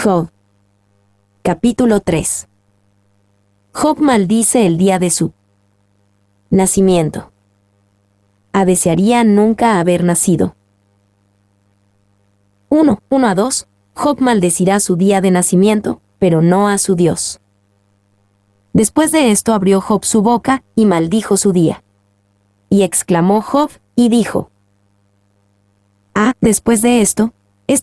Job. Capítulo 3. Job maldice el día de su nacimiento. Desearía nunca haber nacido. 1:1-2. Job maldecirá su día de nacimiento, pero no a su Dios. Después de esto abrió Job su boca, y maldijo su día. Y exclamó Job, y dijo: después de esto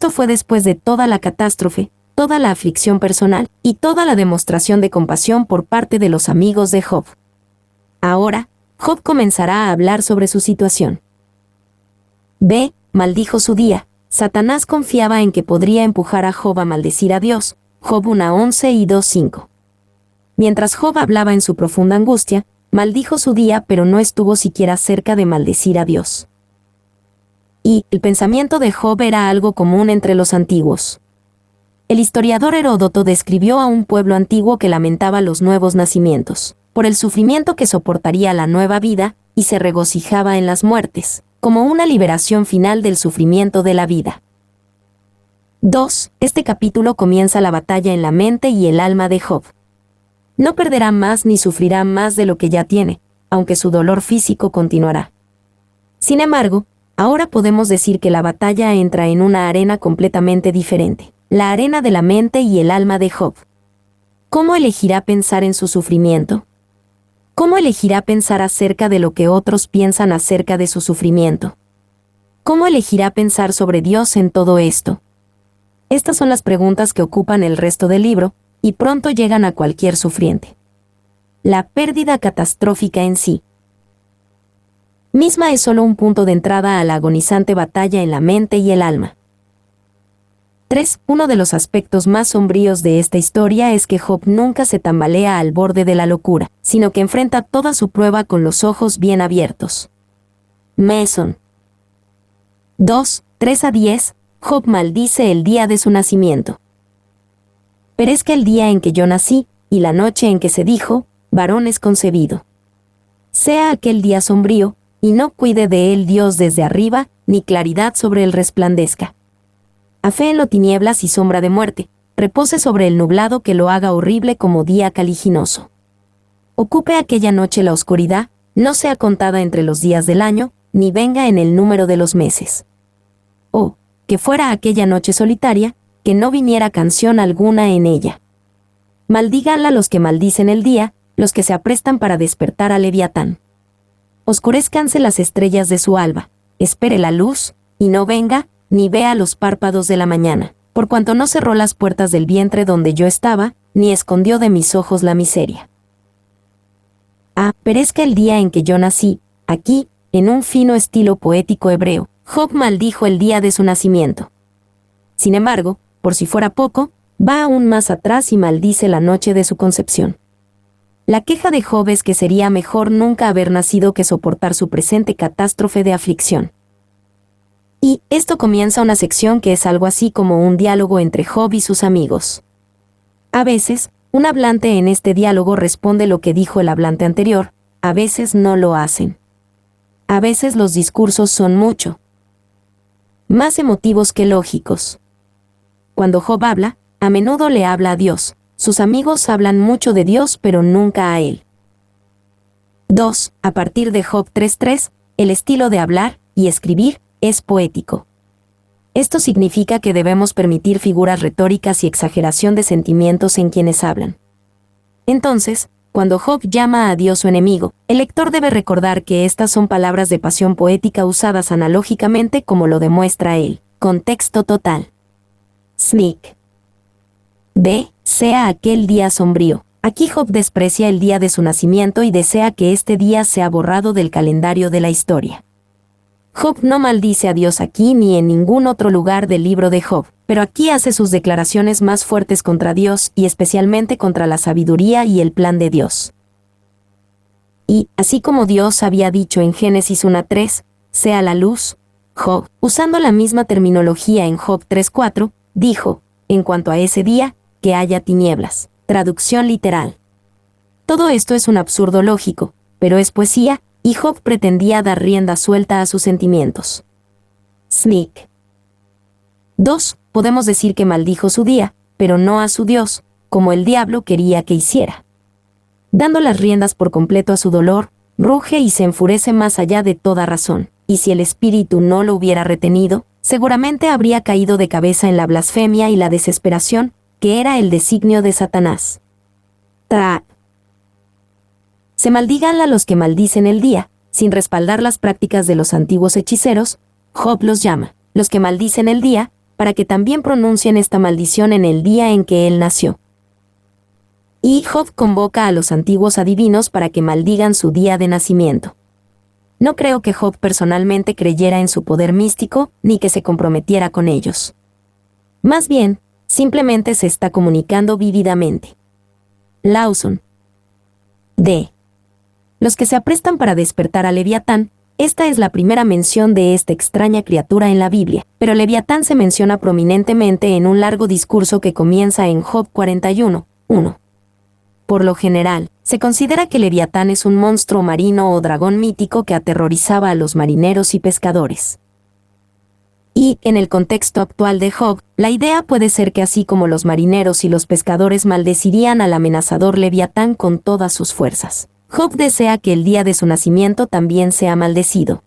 fue después de toda la catástrofe, toda la aflicción personal, y toda la demostración de compasión por parte de los amigos de Job. Ahora, Job comenzará a hablar sobre su situación. Maldijo su día. Satanás confiaba en que podría empujar a Job a maldecir a Dios. Job 1:11 y 2:5. Mientras Job hablaba en su profunda angustia, maldijo su día, pero no estuvo siquiera cerca de maldecir a Dios. Y el pensamiento de Job era algo común entre los antiguos. El historiador Heródoto describió a un pueblo antiguo que lamentaba los nuevos nacimientos, por el sufrimiento que soportaría la nueva vida, y se regocijaba en las muertes, como una liberación final del sufrimiento de la vida. 2. Este capítulo comienza la batalla en la mente y el alma de Job. No perderá más ni sufrirá más de lo que ya tiene, aunque su dolor físico continuará. Sin embargo, ahora podemos decir que la batalla entra en una arena completamente diferente, la arena de la mente y el alma de Job. ¿Cómo elegirá pensar en su sufrimiento? ¿Cómo elegirá pensar acerca de lo que otros piensan acerca de su sufrimiento? ¿Cómo elegirá pensar sobre Dios en todo esto? Estas son las preguntas que ocupan el resto del libro, y pronto llegan a cualquier sufriente. La pérdida catastrófica en sí misma es solo un punto de entrada a la agonizante batalla en la mente y el alma. 3. Uno de los aspectos más sombríos de esta historia es que Job nunca se tambalea al borde de la locura, sino que enfrenta toda su prueba con los ojos bien abiertos. Mason. 2:3-10. Job maldice el día de su nacimiento. Perezca el día en que yo nací, y la noche en que se dijo, varón es concebido. Sea aquel día sombrío, y no cuide de él Dios desde arriba, ni claridad sobre él resplandezca. Afé en lo tinieblas y sombra de muerte, repose sobre el nublado que lo haga horrible como día caliginoso. Ocupe aquella noche la oscuridad, no sea contada entre los días del año, ni venga en el número de los meses. Oh, que fuera aquella noche solitaria, que no viniera canción alguna en ella. Maldíganla los que maldicen el día, los que se aprestan para despertar a Leviatán. Oscurezcanse las estrellas de su alba, espere la luz, y no venga, ni vea los párpados de la mañana, por cuanto no cerró las puertas del vientre donde yo estaba, ni escondió de mis ojos la miseria. Perezca el día en que yo nací. Aquí, en un fino estilo poético hebreo, Job maldijo el día de su nacimiento. Sin embargo, por si fuera poco, va aún más atrás y maldice la noche de su concepción. La queja de Job es que sería mejor nunca haber nacido que soportar su presente catástrofe de aflicción. Y esto comienza una sección que es algo así como un diálogo entre Job y sus amigos. A veces, un hablante en este diálogo responde lo que dijo el hablante anterior, a veces no lo hacen. A veces los discursos son mucho más emotivos que lógicos. Cuando Job habla, a menudo le habla a Dios. Sus amigos hablan mucho de Dios pero nunca a él. 2. A partir de Job 3:3, el estilo de hablar y escribir es poético. Esto significa que debemos permitir figuras retóricas y exageración de sentimientos en quienes hablan. Entonces, cuando Job llama a Dios su enemigo, el lector debe recordar que estas son palabras de pasión poética usadas analógicamente como lo demuestra el contexto total. Sneak. Sea aquel día sombrío. Aquí Job desprecia el día de su nacimiento y desea que este día sea borrado del calendario de la historia. Job no maldice a Dios aquí ni en ningún otro lugar del libro de Job, pero aquí hace sus declaraciones más fuertes contra Dios y especialmente contra la sabiduría y el plan de Dios. Y, así como Dios había dicho en Génesis 1:3, sea la luz, Job, usando la misma terminología en Job 3:4, dijo, en cuanto a ese día, que haya tinieblas. Traducción literal. Todo esto es un absurdo lógico, pero es poesía, y Job pretendía dar rienda suelta a sus sentimientos. Sneak. 2. Podemos decir que maldijo su día, pero no a su Dios, como el diablo quería que hiciera. Dando las riendas por completo a su dolor, ruge y se enfurece más allá de toda razón, y si el espíritu no lo hubiera retenido, seguramente habría caído de cabeza en la blasfemia y la desesperación, que era el designio de Satanás. Se maldigan a los que maldicen el día, sin respaldar las prácticas de los antiguos hechiceros, Job los llama, los que maldicen el día, para que también pronuncien esta maldición en el día en que él nació. Y Job convoca a los antiguos adivinos para que maldigan su día de nacimiento. No creo que Job personalmente creyera en su poder místico, ni que se comprometiera con ellos. Más bien, simplemente se está comunicando vívidamente. Lawson. D. Los que se aprestan para despertar a Leviatán, esta es la primera mención de esta extraña criatura en la Biblia, pero Leviatán se menciona prominentemente en un largo discurso que comienza en Job 41:1. Por lo general, se considera que Leviatán es un monstruo marino o dragón mítico que aterrorizaba a los marineros y pescadores. Y, en el contexto actual de Job, la idea puede ser que así como los marineros y los pescadores maldecirían al amenazador Leviatán con todas sus fuerzas, Job desea que el día de su nacimiento también sea maldecido.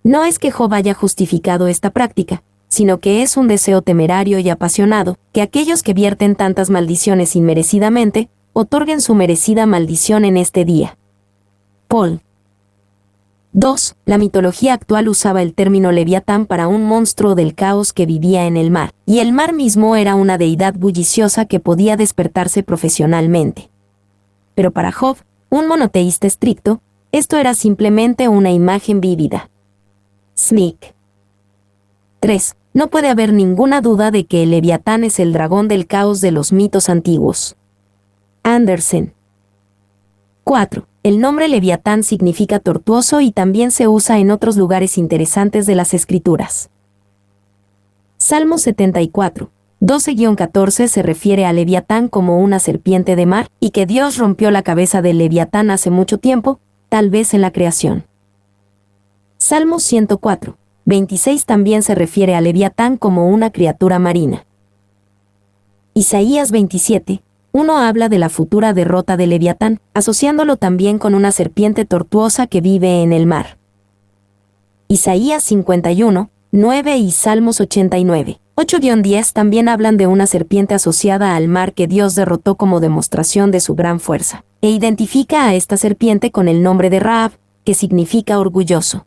No es que Job haya justificado esta práctica, sino que es un deseo temerario y apasionado, que aquellos que vierten tantas maldiciones inmerecidamente, otorguen su merecida maldición en este día. Paul. 2. La mitología actual usaba el término Leviatán para un monstruo del caos que vivía en el mar, y el mar mismo era una deidad bulliciosa que podía despertarse profesionalmente. Pero para Job, un monoteísta estricto, esto era simplemente una imagen vívida. Smith. 3. No puede haber ninguna duda de que el Leviatán es el dragón del caos de los mitos antiguos. Andersen. 4. El nombre Leviatán significa tortuoso y también se usa en otros lugares interesantes de las Escrituras. Salmo 74. 12-14 se refiere a Leviatán como una serpiente de mar, y que Dios rompió la cabeza del Leviatán hace mucho tiempo, tal vez en la creación. Salmo 104. 26 también se refiere a Leviatán como una criatura marina. Isaías 27. 1 habla de la futura derrota de Leviatán, asociándolo también con una serpiente tortuosa que vive en el mar. Isaías 51. 9 y Salmos 89. 8-10 también hablan de una serpiente asociada al mar que Dios derrotó como demostración de su gran fuerza, e identifica a esta serpiente con el nombre de Rahab, que significa orgulloso.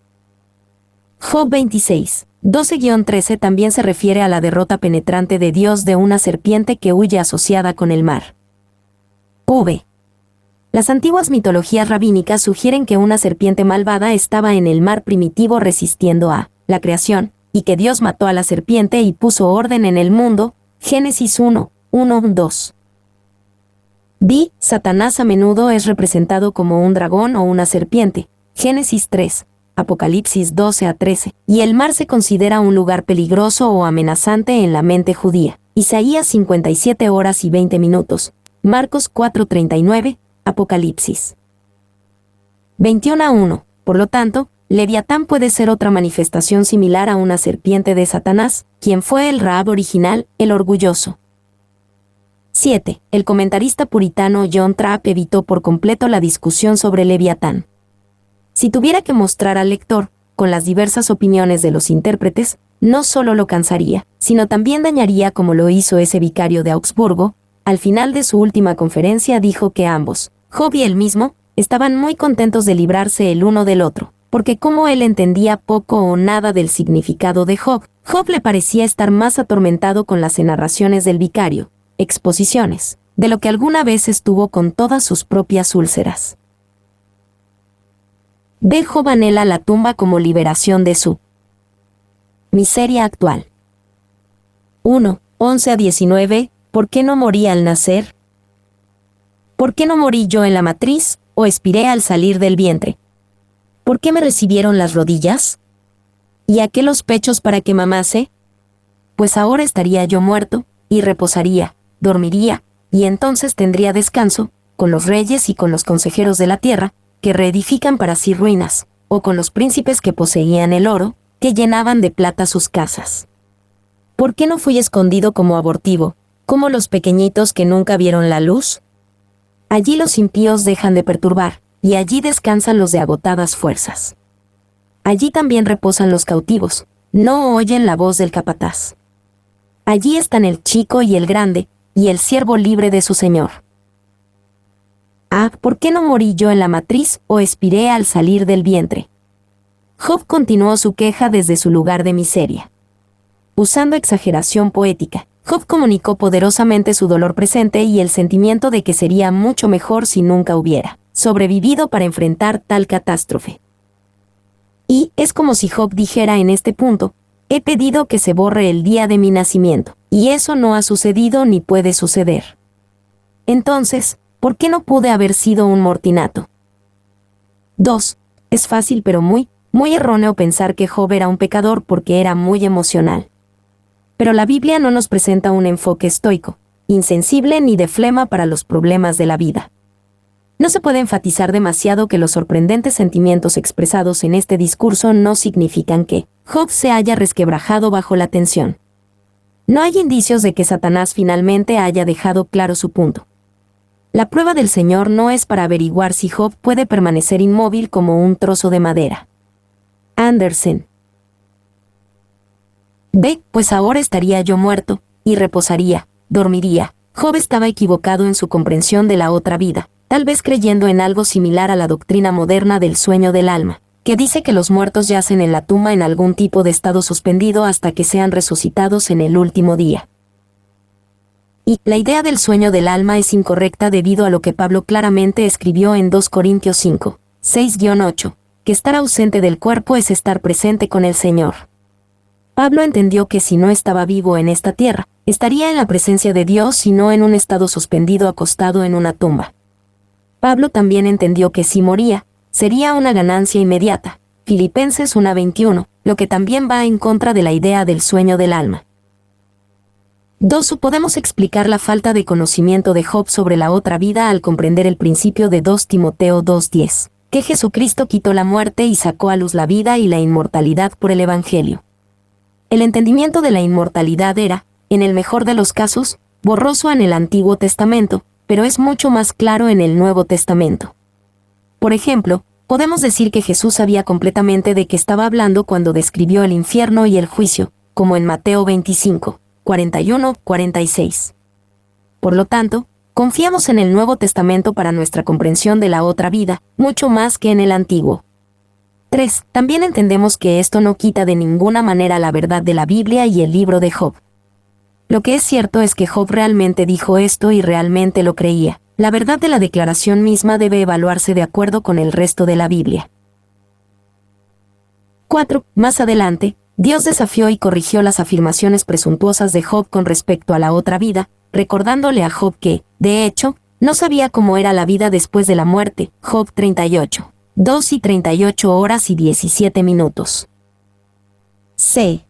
Job 26, 12-13 también se refiere a la derrota penetrante de Dios de una serpiente que huye asociada con el mar. V. Las antiguas mitologías rabínicas sugieren que una serpiente malvada estaba en el mar primitivo resistiendo a la creación, y que Dios mató a la serpiente y puso orden en el mundo, Génesis 1:1-2. B. Satanás a menudo es representado como un dragón o una serpiente, Génesis 3, Apocalipsis 12-13, y el mar se considera un lugar peligroso o amenazante en la mente judía, Isaías 57 horas y 20 minutos, Marcos 4:39, Apocalipsis 21:1. Por lo tanto, Leviatán puede ser otra manifestación similar a una serpiente de Satanás, quien fue el Rahab original, el orgulloso. 7. El comentarista puritano John Trapp evitó por completo la discusión sobre Leviatán. Si tuviera que mostrar al lector, con las diversas opiniones de los intérpretes, no solo lo cansaría, sino también dañaría como lo hizo ese vicario de Augsburgo. Al final de su última conferencia dijo que ambos, Job y él mismo, estaban muy contentos de librarse el uno del otro, porque como él entendía poco o nada del significado de Job, Job le parecía estar más atormentado con las narraciones del vicario, exposiciones, de lo que alguna vez estuvo con todas sus propias úlceras. Ve Job anhela la tumba como liberación de su miseria actual. 1. 11-19. ¿Por qué no morí al nacer? ¿Por qué no morí yo en la matriz, o expiré al salir del vientre? ¿Por qué me recibieron las rodillas? ¿Y a qué los pechos para que mamase? Pues ahora estaría yo muerto, y reposaría, dormiría, y entonces tendría descanso, con los reyes y con los consejeros de la tierra, que reedifican para sí ruinas, o con los príncipes que poseían el oro, que llenaban de plata sus casas. ¿Por qué no fui escondido como abortivo, como los pequeñitos que nunca vieron la luz. Allí los impíos dejan de perturbar, y allí descansan los de agotadas fuerzas. Allí también reposan los cautivos, no oyen la voz del capataz. Allí están el chico y el grande, y el siervo libre de su señor. Ah, ¿por qué no morí yo en la matriz o expiré al salir del vientre? Job continuó su queja desde su lugar de miseria. Usando exageración poética, Job comunicó poderosamente su dolor presente y el sentimiento de que sería mucho mejor si nunca hubiera sobrevivido para enfrentar tal catástrofe. Y es como si Job dijera en este punto: he pedido que se borre el día de mi nacimiento, y eso no ha sucedido ni puede suceder. Entonces, ¿por qué no pude haber sido un mortinato? 2. Es fácil pero muy erróneo pensar que Job era un pecador porque era muy emocional. Pero la Biblia no nos presenta un enfoque estoico, insensible ni de flema para los problemas de la vida. No se puede enfatizar demasiado que los sorprendentes sentimientos expresados en este discurso no significan que Job se haya resquebrajado bajo la tensión. No hay indicios de que Satanás finalmente haya dejado claro su punto. La prueba del Señor no es para averiguar si Job puede permanecer inmóvil como un trozo de madera. Andersen. Ve, pues ahora estaría yo muerto, y reposaría, dormiría. Job estaba equivocado en su comprensión de la otra vida, tal vez creyendo en algo similar a la doctrina moderna del sueño del alma, que dice que los muertos yacen en la tumba en algún tipo de estado suspendido hasta que sean resucitados en el último día. Y la idea del sueño del alma es incorrecta debido a lo que Pablo claramente escribió en 2 Corintios 5, 6-8, que estar ausente del cuerpo es estar presente con el Señor. Pablo entendió que si no estaba vivo en esta tierra, estaría en la presencia de Dios y no en un estado suspendido acostado en una tumba. Pablo también entendió que si moría, sería una ganancia inmediata, Filipenses 1:21, lo que también va en contra de la idea del sueño del alma. 2. Podemos explicar la falta de conocimiento de Job sobre la otra vida al comprender el principio de 2 Timoteo 2:10, que Jesucristo quitó la muerte y sacó a luz la vida y la inmortalidad por el Evangelio. El entendimiento de la inmortalidad era, en el mejor de los casos, borroso en el Antiguo Testamento, pero es mucho más claro en el Nuevo Testamento. Por ejemplo, podemos decir que Jesús sabía completamente de qué estaba hablando cuando describió el infierno y el juicio, como en Mateo 25, 41-46. Por lo tanto, confiamos en el Nuevo Testamento para nuestra comprensión de la otra vida, mucho más que en el Antiguo. 3. También entendemos que esto no quita de ninguna manera la verdad de la Biblia y el libro de Job. Lo que es cierto es que Job realmente dijo esto y realmente lo creía. La verdad de la declaración misma debe evaluarse de acuerdo con el resto de la Biblia. 4. Más adelante, Dios desafió y corrigió las afirmaciones presuntuosas de Job con respecto a la otra vida, recordándole a Job que, de hecho, no sabía cómo era la vida después de la muerte. Job 38. 2:38 y 17 minutos. C.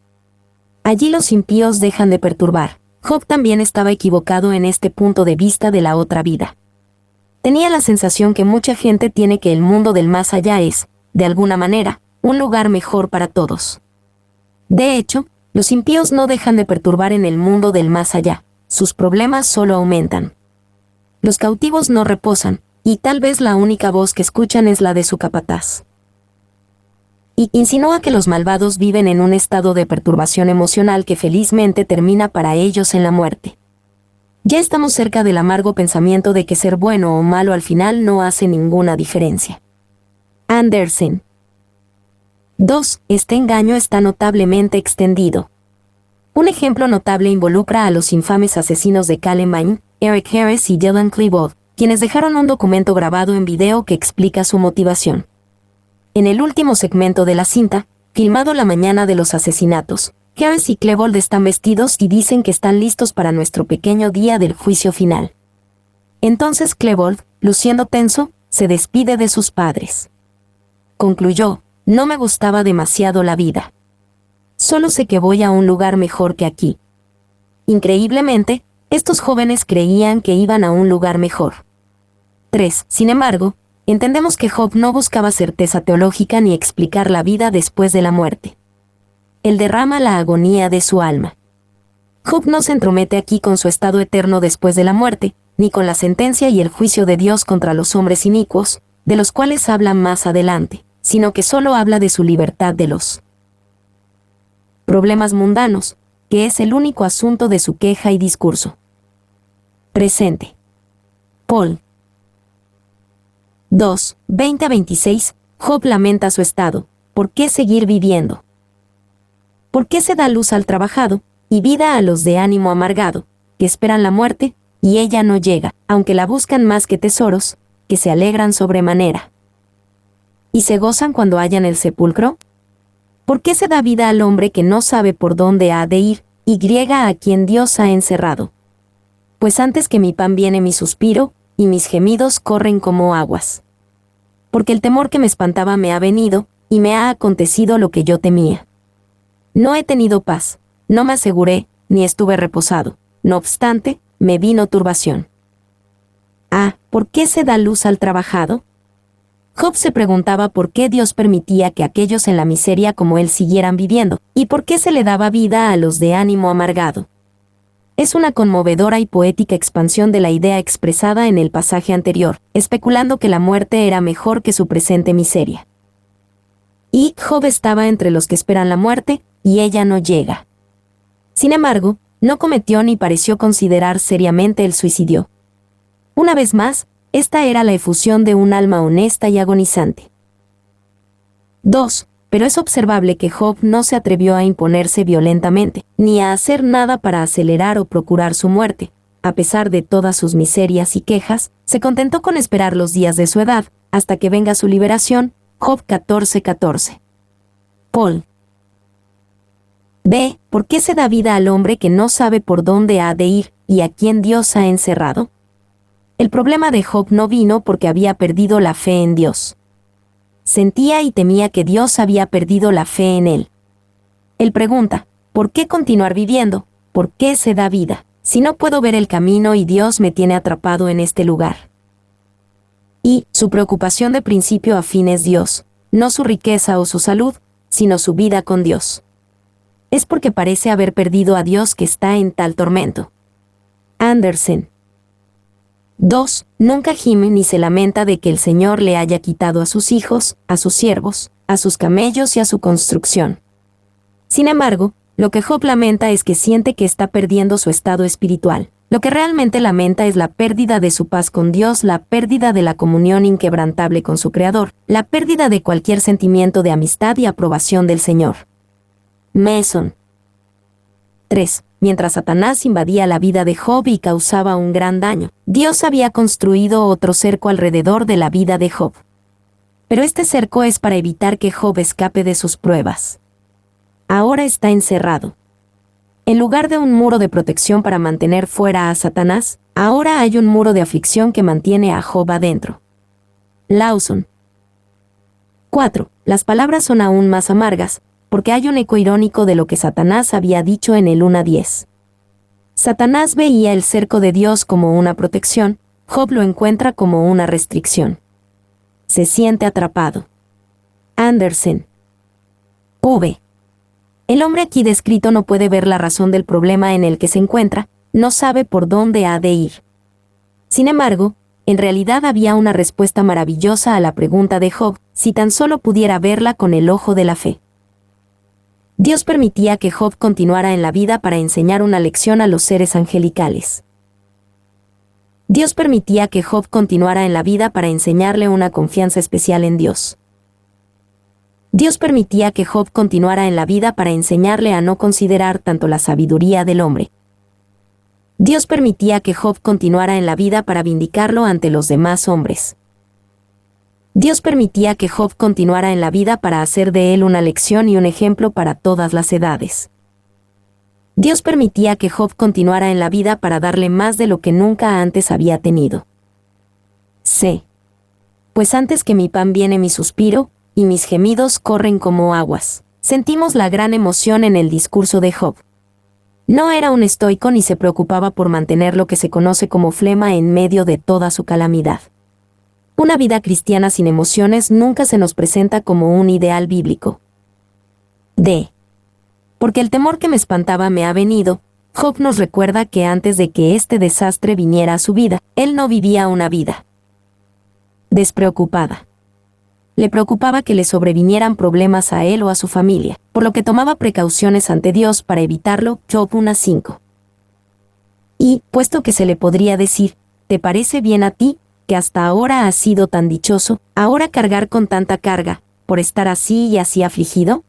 Allí los impíos dejan de perturbar. Job también estaba equivocado en este punto de vista de la otra vida. Tenía la sensación que mucha gente tiene que el mundo del más allá es, de alguna manera, un lugar mejor para todos. De hecho, los impíos no dejan de perturbar en el mundo del más allá, sus problemas solo aumentan. Los cautivos no reposan, y tal vez la única voz que escuchan es la de su capataz. Y insinúa que los malvados viven en un estado de perturbación emocional que felizmente termina para ellos en la muerte. Ya estamos cerca del amargo pensamiento de que ser bueno o malo al final no hace ninguna diferencia. Andersen. 2. Este engaño está notablemente extendido. Un ejemplo notable involucra a los infames asesinos de Columbine, Eric Harris y Dylan Klebold, quienes dejaron un documento grabado en video que explica su motivación. En el último segmento de la cinta, filmado la mañana de los asesinatos, Harris y Klebold están vestidos y dicen que están listos para nuestro pequeño día del juicio final. Entonces Klebold, luciendo tenso, se despide de sus padres. Concluyó: no me gustaba demasiado la vida. Solo sé que voy a un lugar mejor que aquí. Increíblemente, estos jóvenes creían que iban a un lugar mejor. 3. Sin embargo, entendemos que Job no buscaba certeza teológica ni explicar la vida después de la muerte. Él derrama la agonía de su alma. Job no se entromete aquí con su estado eterno después de la muerte, ni con la sentencia y el juicio de Dios contra los hombres inicuos, de los cuales habla más adelante, sino que solo habla de su libertad de los problemas mundanos, que es el único asunto de su queja y discurso. Presente. Paul 2, 20 a 26, Job lamenta su estado. ¿Por qué seguir viviendo? ¿Por qué se da luz al trabajado, y vida a los de ánimo amargado, que esperan la muerte, y ella no llega, aunque la buscan más que tesoros, que se alegran sobremanera? ¿Y se gozan cuando hallan el sepulcro? ¿Por qué se da vida al hombre que no sabe por dónde ha de ir, y griega a quien Dios ha encerrado? Pues antes que mi pan viene mi suspiro, y mis gemidos corren como aguas. Porque el temor que me espantaba me ha venido, y me ha acontecido lo que yo temía. No he tenido paz, no me aseguré, ni estuve reposado. No obstante, me vino turbación. Ah, ¿por qué se da luz al trabajado? Job se preguntaba por qué Dios permitía que aquellos en la miseria como él siguieran viviendo, y por qué se le daba vida a los de ánimo amargado. Es una conmovedora y poética expansión de la idea expresada en el pasaje anterior, especulando que la muerte era mejor que su presente miseria. Y Job estaba entre los que esperan la muerte, y ella no llega. Sin embargo, no cometió ni pareció considerar seriamente el suicidio. Una vez más, esta era la efusión de un alma honesta y agonizante. 2. Pero es observable que Job no se atrevió a imponerse violentamente, ni a hacer nada para acelerar o procurar su muerte. A pesar de todas sus miserias y quejas, se contentó con esperar los días de su edad, hasta que venga su liberación. Job 14:14. Paul. B. ¿Por qué se da vida al hombre que no sabe por dónde ha de ir, y a quien Dios ha encerrado? El problema de Job no vino porque había perdido la fe en Dios. Sentía y temía que Dios había perdido la fe en él. Él pregunta, ¿por qué continuar viviendo? ¿Por qué se da vida, si no puedo ver el camino y Dios me tiene atrapado en este lugar? Y su preocupación de principio a fin es Dios, no su riqueza o su salud, sino su vida con Dios. Es porque parece haber perdido a Dios que está en tal tormento. Andersen. 2. Nunca gime ni se lamenta de que el Señor le haya quitado a sus hijos, a sus siervos, a sus camellos y a su construcción. Sin embargo, lo que Job lamenta es que siente que está perdiendo su estado espiritual. Lo que realmente lamenta es la pérdida de su paz con Dios, la pérdida de la comunión inquebrantable con su Creador, la pérdida de cualquier sentimiento de amistad y aprobación del Señor. Mason. 3. Mientras Satanás invadía la vida de Job y causaba un gran daño, Dios había construido otro cerco alrededor de la vida de Job. Pero este cerco es para evitar que Job escape de sus pruebas. Ahora está encerrado. En lugar de un muro de protección para mantener fuera a Satanás, ahora hay un muro de aflicción que mantiene a Job adentro. Lawson. 4. Las palabras son aún más amargas, porque hay un eco irónico de lo que Satanás había dicho en el 1:10. Satanás veía el cerco de Dios como una protección, Job lo encuentra como una restricción. Se siente atrapado. Andersen. V. El hombre aquí descrito no puede ver la razón del problema en el que se encuentra, no sabe por dónde ha de ir. Sin embargo, en realidad había una respuesta maravillosa a la pregunta de Job, si tan solo pudiera verla con el ojo de la fe. Dios permitía que Job continuara en la vida para enseñar una lección a los seres angelicales. Dios permitía que Job continuara en la vida para enseñarle una confianza especial en Dios. Dios permitía que Job continuara en la vida para enseñarle a no considerar tanto la sabiduría del hombre. Dios permitía que Job continuara en la vida para vindicarlo ante los demás hombres. Dios permitía que Job continuara en la vida para hacer de él una lección y un ejemplo para todas las edades. Dios permitía que Job continuara en la vida para darle más de lo que nunca antes había tenido. C. Pues antes que mi pan viene mi suspiro, y mis gemidos corren como aguas. Sentimos la gran emoción en el discurso de Job. No era un estoico ni se preocupaba por mantener lo que se conoce como flema en medio de toda su calamidad. Una vida cristiana sin emociones nunca se nos presenta como un ideal bíblico. D. Porque el temor que me espantaba me ha venido, Job nos recuerda que antes de que este desastre viniera a su vida, él no vivía una vida despreocupada. Le preocupaba que le sobrevinieran problemas a él o a su familia, por lo que tomaba precauciones ante Dios para evitarlo. Job 1:5. Y, puesto que se le podría decir, ¿te parece bien a ti, que hasta ahora has sido tan dichoso, ahora cargar con tanta carga, por estar así y así afligido?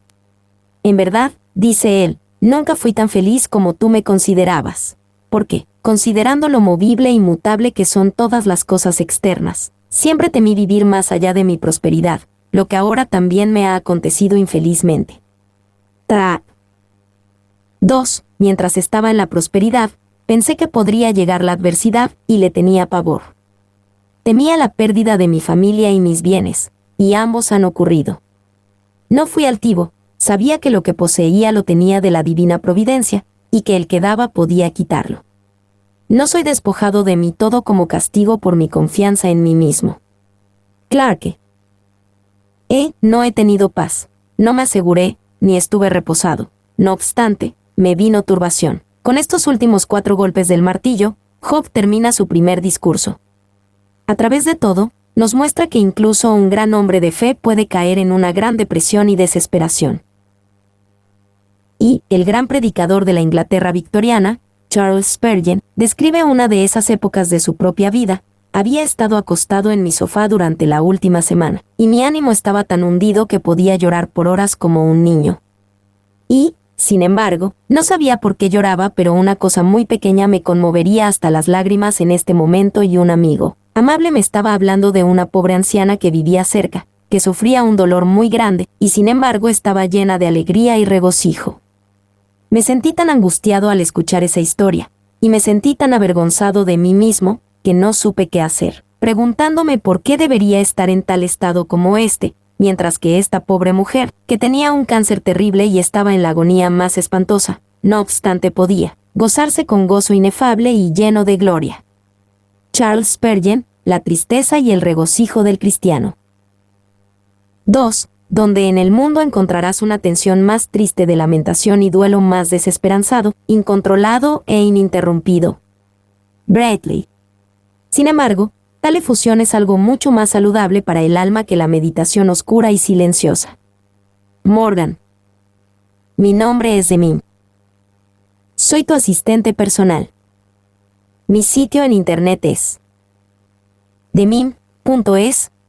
En verdad, dice él, nunca fui tan feliz como tú me considerabas. Porque, considerando lo movible e inmutable que son todas las cosas externas, siempre temí vivir más allá de mi prosperidad, lo que ahora también me ha acontecido infelizmente. 2. Mientras estaba en la prosperidad, pensé que podría llegar la adversidad y le tenía pavor. Temía la pérdida de mi familia y mis bienes, y ambos han ocurrido. No fui altivo, sabía que lo que poseía lo tenía de la divina providencia, y que el que daba podía quitarlo. No soy despojado de mi todo como castigo por mi confianza en mí mismo. Clarke. No he tenido paz, no me aseguré, ni estuve reposado. No obstante, me vino turbación. Con estos últimos 4 golpes del martillo, Job termina su primer discurso. A través de todo, nos muestra que incluso un gran hombre de fe puede caer en una gran depresión y desesperación. Y, el gran predicador de la Inglaterra victoriana, Charles Spurgeon, describe una de esas épocas de su propia vida. Había estado acostado en mi sofá durante la última semana, y mi ánimo estaba tan hundido que podía llorar por horas como un niño. Y, sin embargo, no sabía por qué lloraba, pero una cosa muy pequeña me conmovería hasta las lágrimas en este momento, y un amigo amable me estaba hablando de una pobre anciana que vivía cerca, que sufría un dolor muy grande, y sin embargo estaba llena de alegría y regocijo. Me sentí tan angustiado al escuchar esa historia, y me sentí tan avergonzado de mí mismo, que no supe qué hacer, preguntándome por qué debería estar en tal estado como este, mientras que esta pobre mujer, que tenía un cáncer terrible y estaba en la agonía más espantosa, no obstante podía gozarse con gozo inefable y lleno de gloria. Charles Spurgeon, La tristeza y el regocijo del cristiano. 2. Donde en el mundo encontrarás una tensión más triste de lamentación y duelo más desesperanzado, incontrolado e ininterrumpido. Bradley. Sin embargo, tal efusión es algo mucho más saludable para el alma que la meditación oscura y silenciosa. Morgan. Mi nombre es Demim. Soy tu asistente personal. Mi sitio en internet es demim.es.tl.